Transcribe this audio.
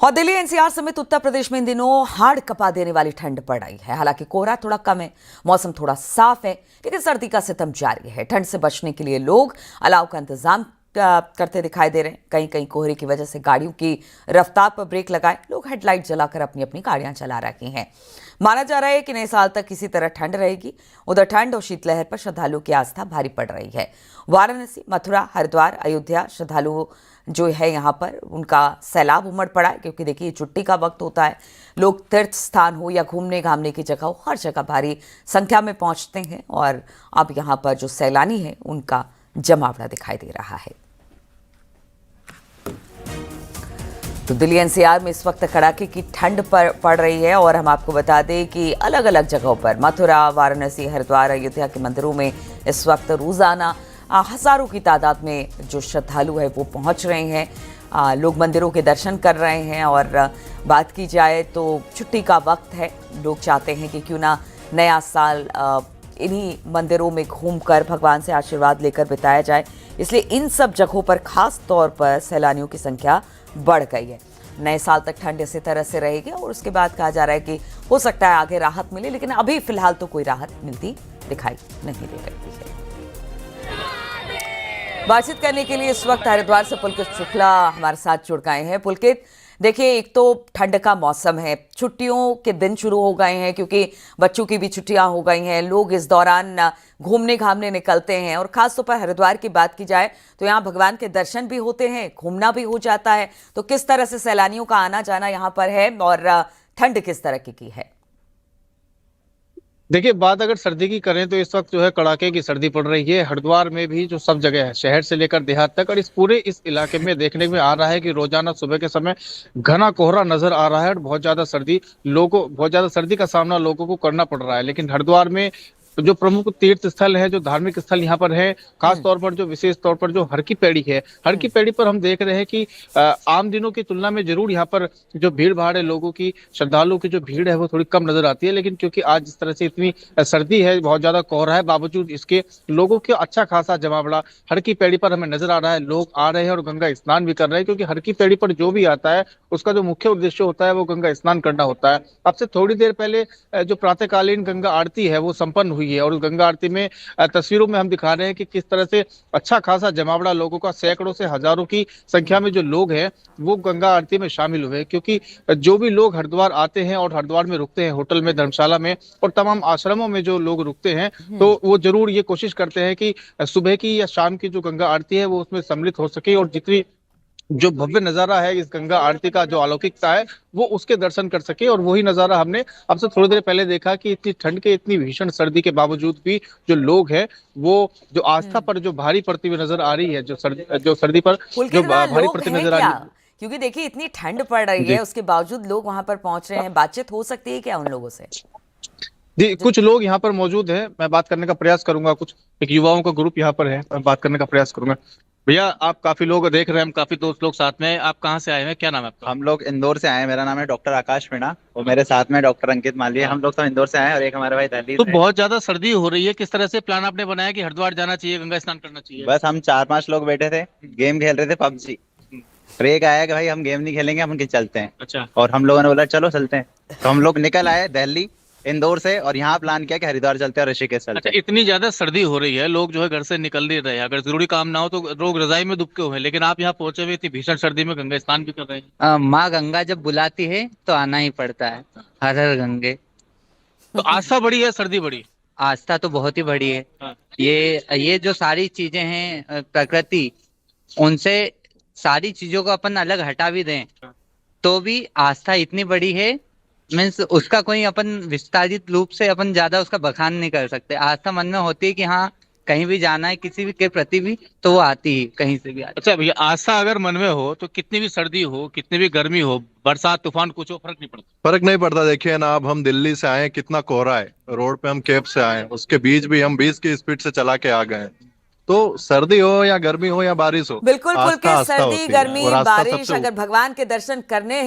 और दिल्ली एनसीआर समेत उत्तर प्रदेश में इन दिनों हाड़ कपा देने वाली ठंड पड़ रही है। हालांकि कोहरा थोड़ा कम है, मौसम थोड़ा साफ है, लेकिन सर्दी का सितम जारी है। ठंड से बचने के लिए लोग अलाव का इंतजाम करते दिखाई दे रहे हैं। कहीं कहीं कोहरे की वजह से गाड़ियों की रफ्तार पर ब्रेक लगाए लोग हेडलाइट जलाकर अपनी अपनी गाड़ियां चला रहे हैं। माना जा रहा है कि नए साल तक इसी तरह ठंड रहेगी। उधर ठंड और शीतलहर पर श्रद्धालुओं की आस्था भारी पड़ रही है। वाराणसी, मथुरा, हरिद्वार, अयोध्या श्रद्धालु जो है यहाँ पर उनका सैलाब उमड़ पड़ा है, क्योंकि देखिए छुट्टी का वक्त होता है। लोग तीर्थ स्थान हो या घूमने घामने की जगह हो, हर जगह भारी संख्या में पहुंचते हैं और अब यहाँ पर जो सैलानी है उनका जमावड़ा दिखाई दे रहा है। तो दिल्ली एनसीआर में इस वक्त कड़ाके की ठंड पड़ रही है और हम आपको बता दें कि अलग अलग जगहों पर मथुरा, वाराणसी, हरिद्वार, अयोध्या के मंदिरों में इस वक्त रोजाना हजारों की तादाद में जो श्रद्धालु है वो पहुंच रहे हैं। लोग मंदिरों के दर्शन कर रहे हैं और बात की जाए तो छुट्टी का वक्त है। लोग चाहते हैं कि क्यों ना नया साल इन्हीं मंदिरों में घूमकर भगवान से आशीर्वाद लेकर बिताया जाए, इसलिए इन सब जगहों पर खास तौर पर सैलानियों की संख्या बढ़ गई है। नए साल तक ठंड इसी तरह से रहेगी और उसके बाद कहा जा रहा है कि हो सकता है आगे राहत मिले, लेकिन अभी फिलहाल तो कोई राहत मिलती दिखाई नहीं दे रही है। बातचीत करने के लिए इस वक्त हरिद्वार से पुलकित शुक्ला हमारे साथ जुड़ गए हैं। पुलकित, देखिए एक तो ठंड का मौसम है, छुट्टियों के दिन शुरू हो गए हैं क्योंकि बच्चों की भी छुट्टियां हो गई हैं। लोग इस दौरान घूमने घामने निकलते हैं और खासतौर पर हरिद्वार की बात की जाए तो यहाँ भगवान के दर्शन भी होते हैं, घूमना भी हो जाता है। तो किस तरह से सैलानियों का आना जाना यहाँ पर है और ठंड किस तरह की है? देखिए, बात अगर सर्दी की करें तो इस वक्त जो है कड़ाके की सर्दी पड़ रही है। हरिद्वार में भी जो सब जगह है, शहर से लेकर देहात तक, और इस इलाके में देखने में आ रहा है कि रोजाना सुबह के समय घना कोहरा नजर आ रहा है और बहुत ज्यादा सर्दी का सामना लोगों को करना पड़ रहा है। लेकिन हरिद्वार में जो प्रमुख तीर्थ स्थल है, जो धार्मिक स्थल यहाँ पर है, खास तौर पर जो विशेष तौर पर जो हर की पैड़ी है, हर की पैड़ी पर हम देख रहे हैं कि आम दिनों की तुलना में जरूर यहाँ पर जो भीड़ भाड़ है, लोगों की, श्रद्धालुओं की जो भीड़ है वो थोड़ी कम नजर आती है। लेकिन क्योंकि आज इस तरह से इतनी सर्दी है, बहुत ज्यादा कोहरा है, बावजूद इसके लोगों के अच्छा खासा जमावड़ा हर की पैड़ी पर हमें नजर आ रहा है। लोग आ रहे हैं और गंगा स्नान भी कर रहे हैं, क्योंकि हर की पैड़ी पर जो भी आता है उसका जो मुख्य उद्देश्य होता है वो गंगा स्नान करना होता है। अब से थोड़ी देर पहले जो प्रातःकालीन गंगा आरती है वो संपन्न हुई है और उस गंगा आरती में तस्वीरों में हम दिखा रहे हैं कि किस तरह से अच्छा खासा जमावड़ा लोगों का, सैकड़ों से हजारों की संख्या में जो लोग हैं वो गंगा आरती में शामिल हुए। क्योंकि जो भी लोग हरिद्वार आते हैं और हरिद्वार में रुकते हैं, होटल में, धर्मशाला में और तमाम आश्रमों में जो लोग रुकते हैं, तो वो जरूर ये कोशिश करते हैं कि सुबह की या शाम की जो गंगा आरती है वो उसमें सम्मिलित हो सके और जितनी जो भव्य नजारा है इस गंगा आरती का, जो अलौकिकता है, वो उसके दर्शन कर सके। और वही नजारा हमने अब से थोड़ी देर पहले देखा कि इतनी ठंड के, इतनी भीषण सर्दी के बावजूद भी जो लोग हैं वो जो आस्था पर जो भारी पड़ती हुई नजर आ रही है, जो सर्दी पर जो भारी पड़ती नजर आ रही है। क्योंकि देखिए इतनी ठंड पड़ रही है, उसके बावजूद लोग वहां पर पहुंच रहे हैं। बातचीत हो सकती है क्या उन लोगों से? जी, कुछ लोग यहाँ पर मौजूद हैं, मैं बात करने का प्रयास करूंगा। कुछ एक युवाओं का ग्रुप यहाँ पर है, मैं बात करने का प्रयास करूंगा। भैया, आप काफी लोग देख रहे हैं, हम काफी दोस्त लोग साथ में हैं। आप कहाँ से आए हैं, क्या नाम है आपका? हम लोग इंदौर से आए हैं। मेरा नाम है डॉक्टर आकाश मीणा और मेरे साथ में डॉक्टर अंकित माली है। हम लोग सब इंदौर से आए हैं और एक हमारे भाई दिल्ली तो से। बहुत ज्यादा सर्दी हो रही है, किस तरह से प्लान आपने बनाया कि हरिद्वार जाना चाहिए, गंगा स्नान करना चाहिए? बस हम 4-5 लोग बैठे थे, गेम खेल रहे थे पबजी। फिर एक आया कि भाई हम गेम नहीं खेलेंगे, हम उनके चलते हैं। अच्छा। और हम लोगों ने बोला चलो चलते हैं, तो हम लोग निकल आए दिल्ली इंदौर से और यहाँ प्लान किया कि हरिद्वार चलते हैं और ऋषिकेश चलते अच्छा, हैं। इतनी ज्यादा सर्दी हो रही है, लोग जो है घर से निकल नहीं रहे हैं। अगर जरूरी काम ना हो तो लोग रजाई में दुबके हुए हैं, लेकिन आप यहाँ पहुंचे हुए इतनी भीषण सर्दी में गंगा स्नान भी कर रहे हैं। माँ गंगा जब बुलाती है तो आना ही पड़ता है। हर हर गंगे। तो आस्था बड़ी है, सर्दी बड़ी? आस्था तो बहुत ही बड़ी है। हाँ। ये जो सारी चीजें हैं प्रकृति, उनसे सारी चीजों को अपन अलग हटा भी दें तो भी आस्था इतनी बड़ी है, मीन्स उसका कोई अपन विस्तारित रूप से अपन ज्यादा उसका बखान नहीं कर सकते। आस्था मन में होती है कि हाँ कहीं भी जाना है किसी भी के प्रति भी, तो वो आती ही, कहीं से भी आती। अच्छा भैया, आस्था अगर मन में हो तो कितनी भी सर्दी हो, कितनी भी गर्मी हो, बरसात तूफान कुछ हो, फर्क नहीं पड़ता? फर्क नहीं पड़ता। देखिए ना, अब हम दिल्ली से आए, कितना कोहरा है, रोड पे हम कैब से आए, उसके बीच भी हम 20 की स्पीड से चला के आ गए। तो सर्दी हो या गर्मी हो या बारिश हो, बिल्कुल आस्था पुलकित, आस्था सर्दी होती है गर्मी और आस्था बारिश, सबसे अगर भगवान के दर्शन करने